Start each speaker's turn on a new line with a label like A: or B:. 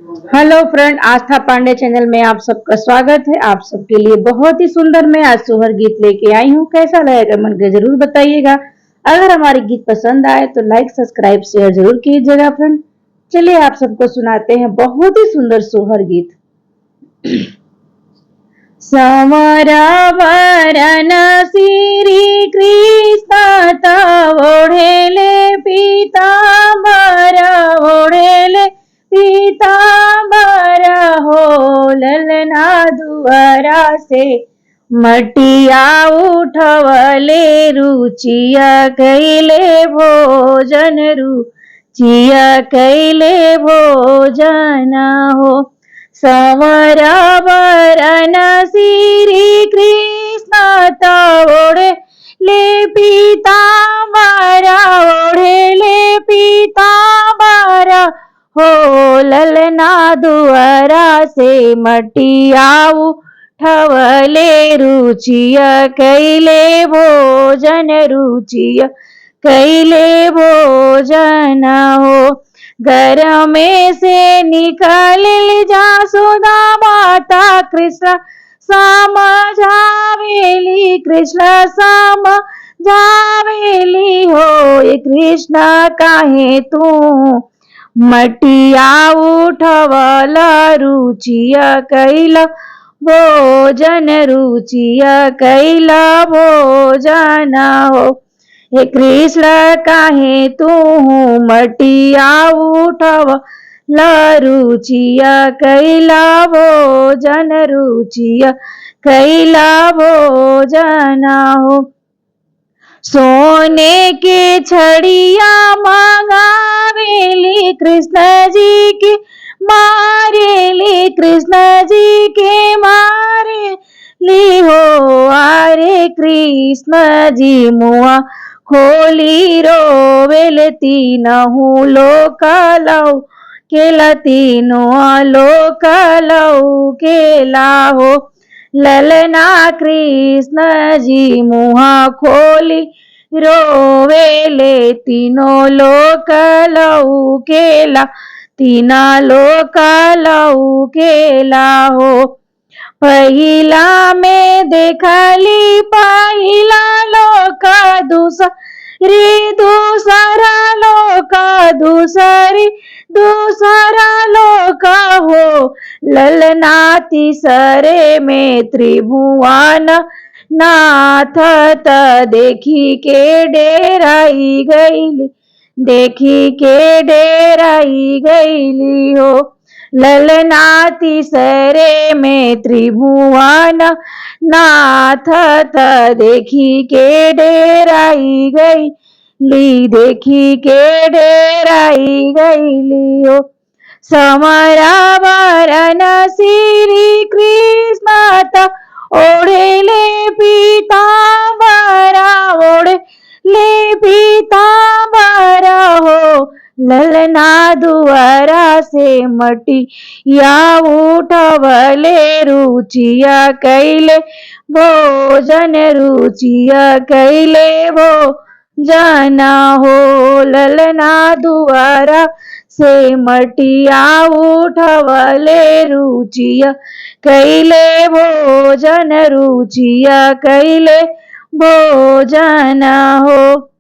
A: Hello friend, आस्था Pandey channel में आप सबका स्वागत है। आप सबके लिए बहुत ही सुंदर मैं आज सोहर गीत लेके आई हूँ। कैसा लगेगा मन के जरूर बताइएगा। अगर हमारे गीत पसंद आए तो लाइक सब्सक्राइब शेयर जरूर कीजिएगा फ्रेंड। चलिए आप सबको सुनाते हैं बहुत ही सुंदर सोहर गीत। समरा वरन श्री कृष्ण ओढ़ेले पीतांबर ओढ़ेले पीतांबर हो ललना दुआरा से मटिया उठवले रुचिया कैले भोजन रुचिया कैले भोजन हो। समरा वरन श्री कृष्ण ओढ़े ले पीतांबर ओढ़े ले पीतांबर हो ललना दुआरा से मटिया उठवले रुचिया कैले भोजन रुचिया कैले भोजन हो। घर में से निकल जासोदा माता कृष्ण समझावेली कृष्ण समझावेली हो ये कृष्ण काहे तू मटिया उठवला रुचिया कैला भोजन रुचिया कैला भोजन हो। हे कृष्ण काहे तू मटिया उठव रुचिया कैला भोजन रुचिया कैला भोजन हो। सोने के छड़िया मंगावेली कृष्ण जी की मारेली कृष्ण जी के मारे ली हो अरे कृष्ण जी मुआ खोली रोवेल तीनहु लोक लौ केला तीनों लोक लौ केला हो। ललना कृष्ण जी मुहा खोली रोवेले तीनों लोक लौ केला तीना लोक लौ केला हो। पहिला में देखली पहिला लोक दूसरी दूसरा लोक दूसरी दूसरा लोक हो ललना तीसरे में त्रिभुवन नाथ त देखी के डेराई गईली देखी के डेराई गईली हो। ललना तीसरे में त्रिभुवन नाथ त देखी के डेराई गईली देखी के डेराई गईली हो। समरा वरन श्री कृष्ण ओढ़ेले पीतांबर ओढ़ेले पीतांबर हो ललना दुआरा से मटिया उठवले रुचिया कैले भोजन रुचिया कैले भोजन हो। ललना दुआरा से मटिया उठवले रुचिया कैले भोजन रुचिया कैले भोजन हो।